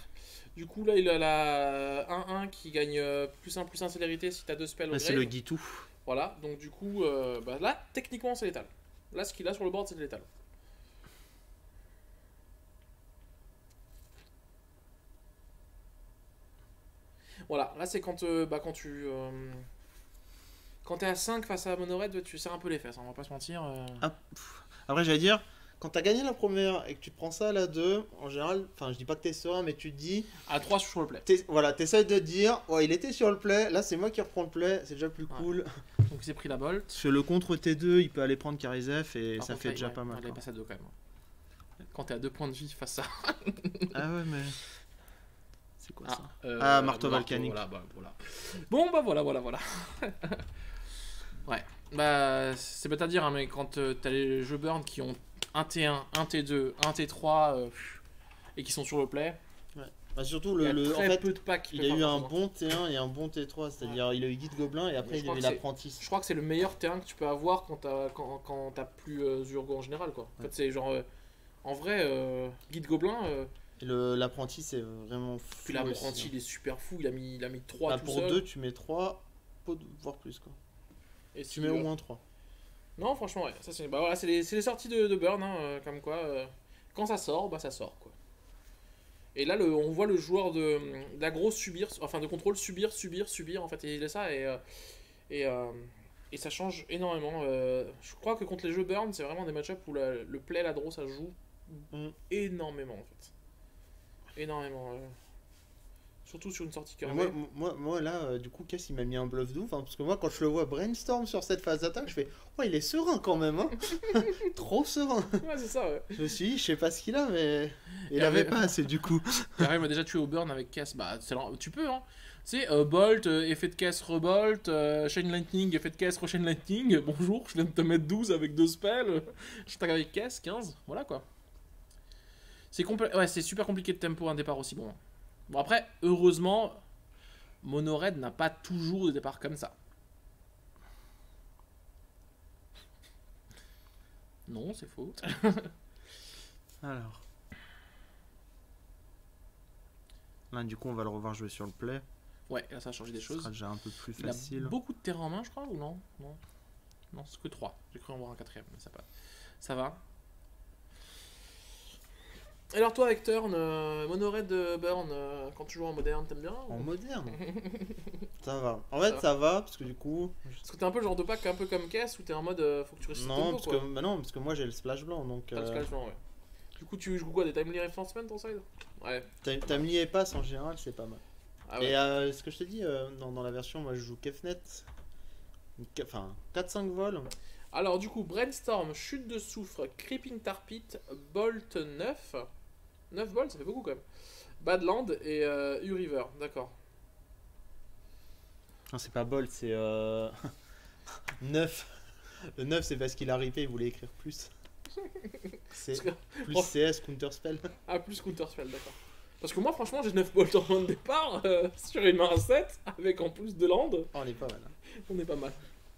Du coup, là, il a la 1-1 qui gagne +1/+1 célérité si t'as 2 spells au Ah, c'est le grave. Guitou. Voilà, donc du coup, bah, là, techniquement, c'est létal. Là, ce qu'il a sur le board, c'est létal. Voilà, là, c'est quand, quand tu. Quand t'es à 5 face à Monored, tu serres un peu les fesses, hein, on va pas se mentir. Ah, après, j'allais dire, quand t'as gagné la première et que tu te prends ça à la 2, en général, enfin, je dis pas que t'es serein, mais tu te dis, À 3 sur le play. voilà, t'essayes de te dire, ouais, il était sur le play, là c'est moi qui reprends le play, c'est déjà plus Ouais. cool. Donc, j'ai pris la bolt. Parce que le contre T2, il peut aller prendre Karizev et Par ça contre, fait là, déjà ouais, pas mal. Il est quoi. passé à 2 quand même. Quand t'es à 2 points de vie face à. Ah ouais, mais. C'est quoi ça? Ah, marteau volcanique. Voilà, bah, voilà. Bon, bah voilà. Ouais. Bah, c'est bête à dire, hein, mais quand t'as les jeux burn qui ont 1 T1, 1 T2, 1 T3 et qui sont sur le play, Bah, surtout, il y a en très fait, peu de packs. qui il a peuvent eu faire un ça. bon T1 et un bon T3, c'est-à-dire il a eu Guide Gobelin et après Mais je il crois a eu que c'est- l'apprenti. Je crois que c'est le meilleur T1 que tu peux avoir quand t'as plus Urgo en général, quoi. En fait, c'est genre. En vrai, Guide Gobelin, Et l'apprenti, c'est vraiment fou. puis l'apprenti, aussi, hein. il est super fou, il a mis 3 Bah, tout pour seul. 2, tu mets 3, voire plus quoi. Et Tu si, mets au moins 3. Non, franchement, ouais. Ça, c'est bah, voilà, c'est les sorties de Burn, hein, comme quoi. Quand ça sort, bah ça sort, quoi. Et là, on voit le joueur d'aggro subir, enfin de contrôle subir, en fait, et il est ça, et ça change énormément. Je crois que contre les jeux Burn, c'est vraiment des match-ups où le play, la draw, ça joue Mm. énormément, en fait. Énormément. Surtout sur une sortie Mais curvée. moi là, du coup, Cass il m'a mis un bluff de ouf, hein, parce que moi quand je le vois brainstorm sur cette phase d'attaque, je fais, oh il est serein quand même, hein. Trop serein. Ouais, c'est ça, ouais. Je me suis dit, je sais pas ce qu'il a, mais il Il avait avait- pas assez du coup. Carré m'a déjà tué au burn avec caisse. Bah, tu peux, hein. C'est Bolt, effet de caisse, rebolt, Chain Lightning, effet de caisse, Chain Lightning. Bonjour, je viens de te mettre 12 avec 2 spells. Je t'attaque avec caisse, 15. Voilà quoi. Ouais, c'est super compliqué de tempo un départ aussi bon. Bon, après, heureusement, Monored n'a pas toujours des départs comme ça. Non, c'est faux. Alors. Là, du coup, on va le revoir jouer sur le play. Ouais, là ça a changé des Ce choses. sera déjà un peu plus Il a facile. beaucoup de terrain en main, je crois, ou non? Non, non c'est que 3. J'ai cru en voir un 4ème, mais ça passe. Ça va. Alors toi avec Turn, Monored Burn, quand tu joues en moderne, t'aimes bien? En ou- moderne. Ça va. En fait, Ça ça va, parce que du coup. Parce que t'es un peu le genre de pack un peu comme Caisse où t'es en mode faut que tu restes Non, tempo, parce quoi. que, bah non, parce que moi j'ai le splash blanc, donc. T'as le splash blanc, ouais. Du coup tu joues quoi, des Timely Reinforcement ton side? Ouais. Timely et passe en général, c'est pas mal. Ah ouais. Et ce que je t'ai dit, dans la version, moi je joue Kefnet. Enfin, 4-5 vols. Alors du coup, Brainstorm, Chute de Soufre, Creeping Tarpit, Bolt 9. 9 bolts, ça fait beaucoup quand même. Badland et U-River, d'accord. Non, c'est pas Bolt, c'est 9. Le 9, c'est parce qu'il a ripé, il voulait écrire plus. C'est Parce que- plus Oh. CS, Counterspell. Ah, plus Counterspell, d'accord. Parce que moi, franchement, j'ai 9 bolts en main de départ sur une main à 7, avec en plus de land. Oh, on est pas mal. Hein. On est pas mal.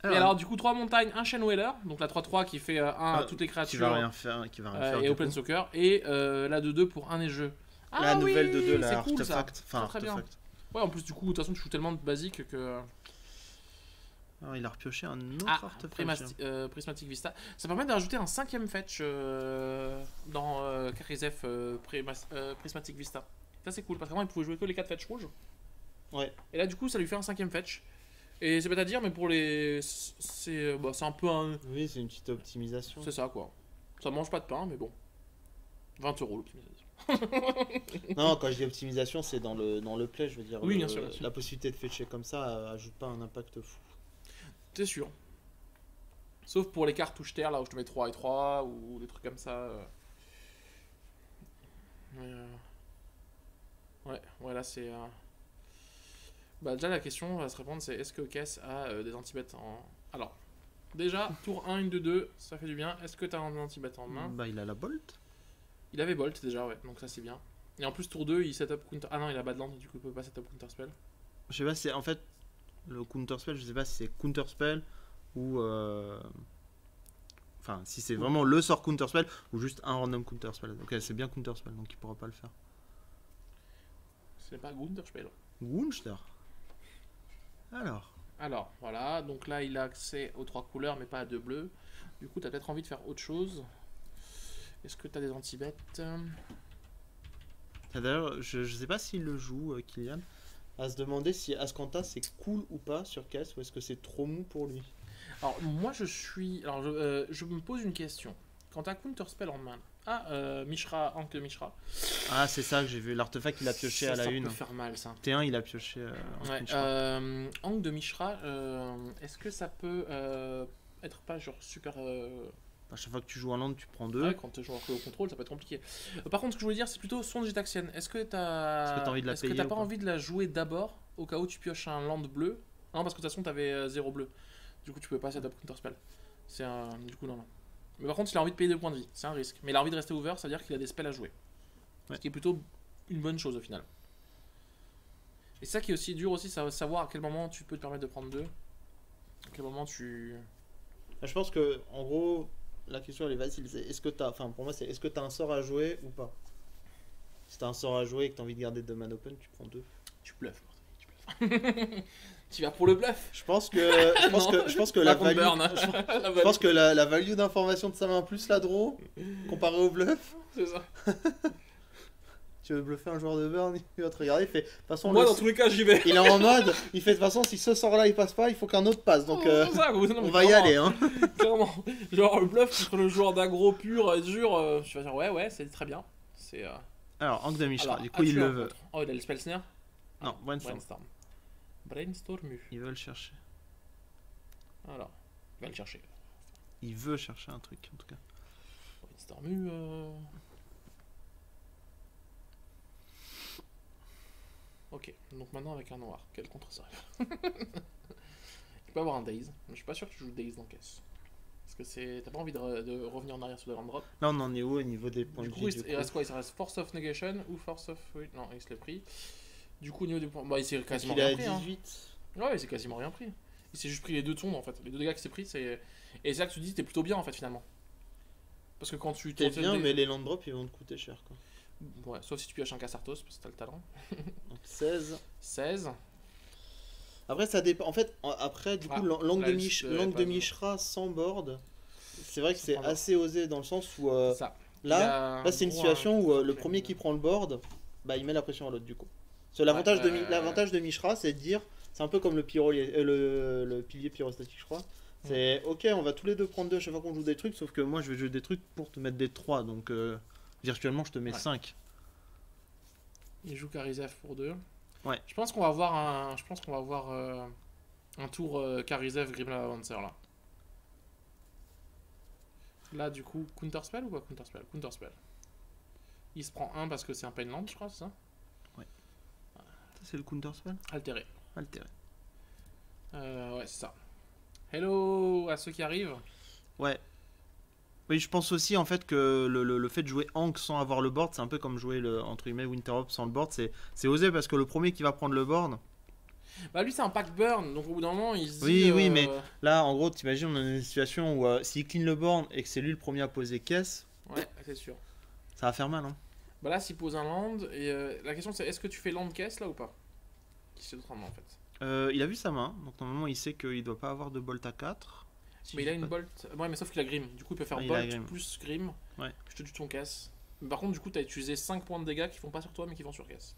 Et alors, du coup, 3 montagnes, un Chain Whaler, donc la 3-3 qui fait 1 à toutes les créatures. Qui va rien faire. Et du Open coup. Soccer. Et la 2-2 pour un neigeux. Ah, La nouvelle oui, de 2, la c'est cool, artefact. ça. Enfin, Très bien. artefact. Ouais, en plus, du coup, de toute façon, tu joues tellement de basique que. Alors, il a repioché un autre artefact. Prismatic Vista. Ça permet de rajouter un 5ème fetch dans Karizev Prismatic Vista. Ça, c'est cool parce qu'avant, il pouvait jouer que les 4 fetch rouges. Ouais. Et là, du coup, ça lui fait un 5ème fetch. Et c'est bête à dire, mais pour les. C'est un peu un. Oui, c'est une petite optimisation. C'est ça, quoi. Ça mange pas de pain, mais bon. 20 € l'optimisation. Non, quand je dis optimisation, c'est dans le play, je veux dire. Oui, bien sûr, bien sûr. La possibilité de fetcher comme ça ajoute pas un impact fou. C'est sûr. Sauf pour les cartes touche terre, là où je te mets 3 et 3, ou des trucs comme ça. Ouais, là c'est. Bah, déjà, la question va se répondre c'est est-ce que Kess a des anti-bêtes en. Alors, déjà, tour 1, 1, 2, 2, ça fait du bien. Est-ce que t'as un anti-bête en main? Bah, il a la bolt. Il avait Bolt déjà, ouais, donc ça c'est bien. Et en plus, tour 2, il set up Counter. Ah non, il a Badland, du coup, il peut pas set up Counter Spell. Je sais pas si c'est en fait le counter spell, je sais pas si c'est counter spell ou enfin si c'est vraiment le sort counter spell ou juste un random counter spell. Ok, c'est bien counter spell donc il pourra pas le faire. Ce n'est pas Counter Spell. Gunster. Alors, voilà, donc là il a accès aux 3 couleurs mais pas à 2 bleus. Du coup, t'as peut-être envie de faire autre chose. Est-ce que t'as des anti-bêtes? D'ailleurs, je sais pas s'il le joue, Kylian. À se demander si Ascanta c'est cool ou pas sur Kess ou est-ce que c'est trop mou pour lui. Alors, moi je suis. Alors, je me pose une question. Quand t'as Counter Spell en main. Ah, Mishra, Ankh de Mishra. Ah, c'est ça que j'ai vu. L'artefact il a pioché à la Ça une. peut faire mal ça. T1 il a pioché. Ouais, Ankh de Mishra, est-ce que ça peut être pas genre super. À chaque fois que tu joues un land, tu prends 2. Ouais, quand tu joues en contrôle, ça peut être compliqué. Par contre, ce que je voulais dire, c'est plutôt Songe Gitaxian. Est-ce que t'as envie de la payer t'as ou pas pas envie de la jouer d'abord au cas où tu pioches un land bleu? Non, parce que de toute façon, t'avais 0 bleu. Du coup, tu peux pas set up Counter Spell. C'est un. Du coup, non. Mais par contre, il a envie de payer 2 points de vie. C'est un risque. Mais il a envie de rester ouvert, ça veut dire qu'il a des spells à jouer. Ouais. Ce qui est plutôt une bonne chose au final. Et ça qui est aussi dur aussi, c'est savoir à quel moment tu peux te permettre de prendre 2. À quel moment tu. Je pense que en gros la question elle est facile, c'est est-ce que t'as, enfin pour moi c'est est-ce que t'as un sort à jouer ou pas. Si t'as un sort à jouer et que t'as envie de garder 2 man open, tu prends 2. Tu bluffes. Tu vas pour le bluff. Je pense que la value, je pense que la value d'information de sa main plus la draw comparé au bluff. C'est ça. Tu veux bluffer un joueur de burn, il va te regarder, il fait de toute façon moi dans tous les cas j'y vais. Il est en mode, il fait de toute façon si ce sort là il passe pas, il faut qu'un autre passe. Donc on va y aller hein. Clairement. Genre le bluff contre le joueur d'aggro pur et dur, tu vas dire ouais, c'est très bien. C'est Alors Ankh de Mishra, du coup il le veut. Oh, il a le spell snare. Non, Brainstorm. Brainstormu. Il veut le chercher. Alors, il va le chercher. Il veut chercher un truc en tout cas. Brainstormu. Ok, donc maintenant avec un noir, quel contre ça arrive. Tu peux avoir un Daze, mais je suis pas sûr que tu joues Daze dans caisse. Parce que c'est. T'as pas envie de revenir en arrière sur le land drop. Là on en est où au niveau des points Du de coup, vie il reste quoi? Il reste Force of Negation ou Force of. Oui, non, il se l'est pris. Du coup, au niveau des points. Bah, il s'est quasiment rien pris. Il a 18. Hein. Ouais, il s'est quasiment rien pris. Il s'est juste pris les 2 tombes en fait. Les 2 dégâts qu'il s'est pris, c'est. Et c'est là que tu te dis, t'es plutôt bien en fait finalement. Parce que quand tu. T'es bien, mais les land drops ils vont te coûter cher quoi. Ouais, sauf si tu pioches un Cassartos parce que t'as le talent. Donc 16. 16. Après, ça dépend. En fait, après, du coup, langue de Mishra sans board, c'est vrai que c'est assez osé dans le sens où là c'est une situation où le premier qui prend le board, bah il met la pression à l'autre du coup. L'avantage de Mishra, c'est de dire, c'est un peu comme le pilier pyrostatique, je crois. C'est ok, on va tous les deux prendre 2 à chaque fois qu'on joue des trucs, sauf que moi je vais jouer des trucs pour te mettre des 3, donc virtuellement je te mets 5. Il joue Karizev pour 2. Ouais. Je pense qu'on va avoir un tour Karizev Grimla Avancer là. Là du coup, Counterspell ou quoi? Counterspell. Il se prend 1 parce que c'est un Painland, je crois, c'est ça? Ouais. Ça c'est le Counterspell? Altéré. Ouais, c'est ça. Hello à ceux qui arrivent. Ouais. Oui, je pense aussi en fait que le fait de jouer Hank sans avoir le board, c'est un peu comme jouer le entre guillemets Winterhop sans le board, c'est osé parce que le premier qui va prendre le board. Bah lui c'est un pack burn, donc au bout d'un moment il se dit... Oui, mais là en gros, t'imagines, on est dans une situation où s'il clean le board et que c'est lui le premier à poser caisse, Ouais, c'est sûr. ça va faire mal. Hein. Bah là s'il pose un land, et la question c'est est-ce que tu fais land caisse là ou pas? Qui c'est d'autre en main en fait. Il a vu sa main, donc normalement il sait qu'il doit pas avoir de bolt à 4. Si Mais il je a dis une pas- bolt. Ouais, mais sauf qu'il a Grim. Du coup, il peut faire Ah, il a bolt Grim. plus Grim. Ouais. Je te tue ton casse. Mais par contre, du coup, t'as utilisé 5 points de dégâts qui font pas sur toi, mais qui vont sur casse.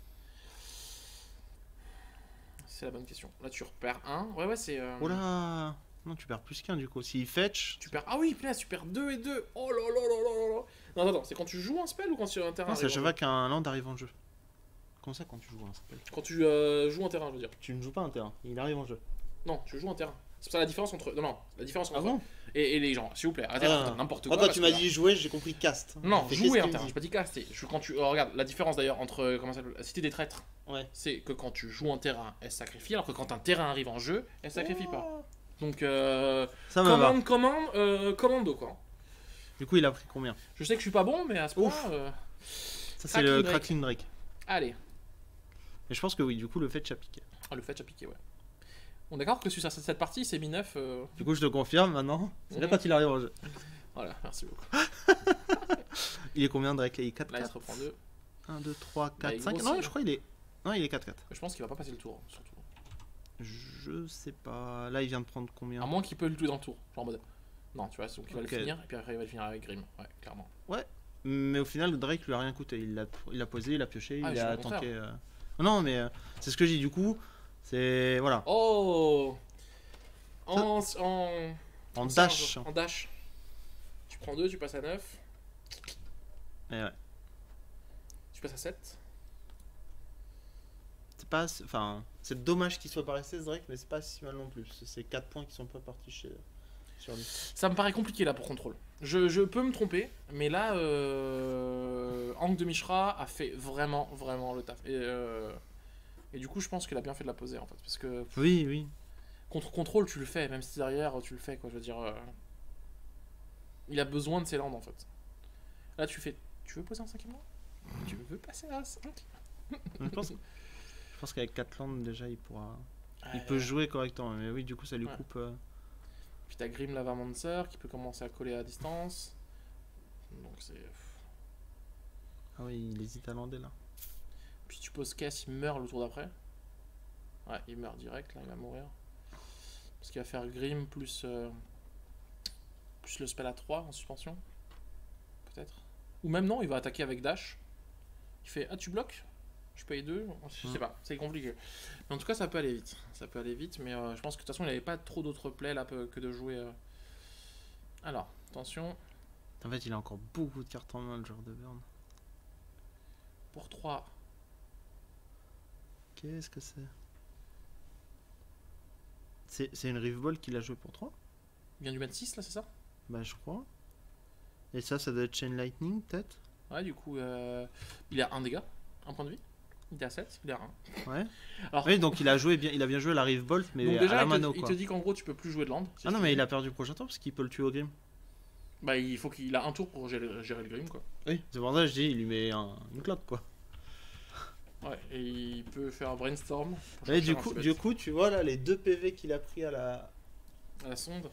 C'est la bonne question. Là, tu repères 1. Ouais, c'est. Oh là. Non, tu perds plus qu'un du coup. S'il fetch. Tu perds. Ah oui, punaise, tu perds 2 et 2. Oh là là là là là. Non, attends, c'est quand tu joues un spell ou quand tu un terrain Non, c'est à arrive chaque en fois jeu qu'un land arrive en jeu. Comment ça quand tu joues un spell? Quand tu joues un terrain, je veux dire. Tu ne joues pas un terrain, il arrive en jeu. Non, tu joues un terrain. C'est ça la différence entre. Non, non, la différence entre. Ah bon? Et les gens, s'il vous plaît, arrêtez de Ah. raconter n'importe Moi quoi. quand tu parce m'as que dit jouer, j'ai compris cast. Non, Mais jouer qu'est-ce un qu'il terrain, me j'ai pas dit caster. Quand tu regarde la différence d'ailleurs entre comment ça s'appelle, Cité des traîtres, Ouais. c'est que quand tu joues un terrain, elle sacrifie, alors que quand un terrain arrive en jeu, elle sacrifie pas. Donc Ça me va. commando quoi. Du coup, il a pris combien? Je sais que je suis pas bon, mais à ce point. Ouf. Ça, c'est Crackling le Drake. Crackling Drake. Allez, Et je pense que oui, du coup, le fetch a piqué. ah, le fetch a piqué, ouais. On est d'accord que sur cette partie, c'est mi 9. Du coup, je te confirme maintenant. C'est là Mhm. quand il arrive en jeu. Voilà, merci beaucoup. Il est combien Drake? Il est 4 Là, il 4 se reprend 2. 1, 2, 3, Bah, 4, il 5. grossit, Non, là. je crois qu'il est. Non, il est 4 4. Je pense qu'il va pas passer le tour, surtout. Je sais pas. Là, il vient de prendre combien? À moins qu'il peut le tuer dans le tour. Genre en mode. Non, tu vois, donc il va Ok. le finir, et puis après il va le finir avec Grim. Ouais, clairement. Mais au final, Drake lui a rien coûté. Il a posé, il a pioché, Ah, il je a suis au contraire. tanké. Non, mais c'est ce que j'ai dit. Du coup, c'est. Voilà. Oh en En charge, dash. En dash. Tu prends 2, tu passes à 9. Et ouais. Tu passes à 7. C'est pas. Enfin, c'est dommage qu'il soit pas resté ce Drake, mais c'est pas si mal non plus. C'est 4 points qui sont pas partis sur lui. Ça me paraît compliqué là pour contrôle. Je peux me tromper, mais là, Hank de Mishra a fait vraiment le taf. Et du coup, je pense qu'il a bien fait de la poser en fait. Parce que Oui, oui. contre contrôle, tu le fais, même si derrière, tu le fais quoi. Je veux dire. Il a besoin de ses landes en fait. Là, tu fais. Tu veux poser un 5ème land? Tu veux passer à 5? Je pense qu'avec 4 landes, déjà, il pourra. Il peut jouer correctement, mais oui, du coup, ça lui Ouais. coupe. Puis t'as Grim Lavamancer qui peut commencer à coller à distance. Donc c'est. Ah oui, il hésite à lander là. Puis tu poses caisse, il meurt le tour d'après. Ouais, il meurt direct, là, il va mourir. Parce qu'il va faire Grim plus le spell à 3 en suspension. Peut-être. Ou même non, il va attaquer avec Dash. Il fait ah, tu bloques? Je paye 2? Je sais pas, c'est compliqué. Mais en tout cas, ça peut aller vite. Ça peut aller vite, mais je pense que de toute façon, il n'avait pas trop d'autres plays là que de jouer. Alors, attention. En fait, il a encore beaucoup de cartes en main, le genre de burn. Pour 3. Qu'est-ce que c'est? C'est une Rive Ball qu'il a joué pour 3? Il vient du 26 là, c'est ça? Bah, je crois. Et ça doit être Chain Lightning, peut-être? Ouais, du coup, il a 1 dégât, 1 point de vie. Il est à 7, il est à 1. Ouais. Alors, Oui, donc il a bien joué la Rive Bolt, mais donc à déjà, la il mano, te quoi. dit qu'en gros, tu peux plus jouer de land. Ah non, mais il a perdu le prochain tour parce qu'il peut le tuer au Grim. Bah, il faut qu'il a un tour pour gérer le Grim, quoi. Oui, c'est pour ça que je dis, il lui met une claque, quoi. Ouais, et il peut faire un brainstorm. pour Et chercher un petit du coup, tu vois là, les 2 PV qu'il a pris à la. à la sonde.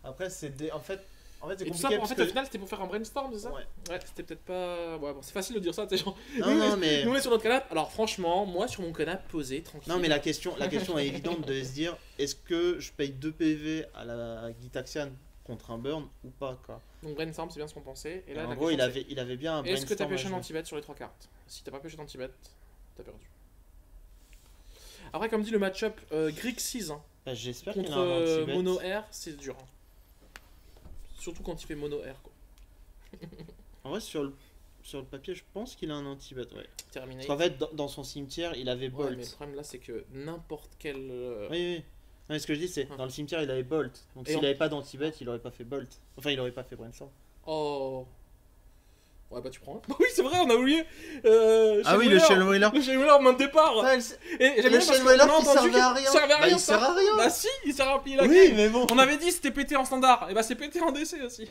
Après, c'est En fait, c'est Et tout compliqué ça, pour, en parce fait, que. au final, c'était pour faire un brainstorm, c'est ça? Ouais. Ouais, c'était peut-être pas. Ouais, bon, c'est facile de dire ça, t'es genre. Non, mais. Nous, on est sur notre canapé. Alors, franchement, moi, sur mon canapé, posé, tranquille. Non, mais la question est évidente de se dire est-ce que je paye 2 PV à la Gitaxian contre un burn ou pas, quoi. Donc, brainstorm, c'est bien ce qu'on pensait. Et là, En la gros, question, il avait bien un c'est, est-ce que t'as brainstorm à pioché un jouer. anti-bet sur les 3 cartes? Si t'as pas pioché d'anti-bet, t'as perdu. Après, comme dit le match-up Grixis hein, Bah, j'espère qu'il contre a un anti-bet. Mono Air, c'est dur. Hein. Surtout quand il fait Mono Air, quoi. En vrai, sur le papier, je pense qu'il a un anti-bet, ouais. Terminé. Parce qu'en fait, dans son cimetière, il avait Ouais, Bolt. mais le problème là, c'est que n'importe quel. Oui, oui. Non, mais ce que je dis, c'est Ouais. dans le cimetière, il avait Bolt. Donc Et s'il on- avait pas d'anti-bet, il aurait pas fait Bolt. Enfin, il aurait pas fait Brainstorm. Oh. Ouais, bah tu prends un. Oui, c'est vrai, on a oublié. Ah oui, le Shell Whaler. Le Shell Whaler en main de départ. Putain, Et j'aime le bien parce Shell qu'on Whaler a qui entendu servait à qu'il rien. servait à Bah, rien, il sert à rien. Bah si, il sert à plier la Oui, clé. mais bon. On avait dit c'était pété en standard. Et bah c'est pété en DC aussi.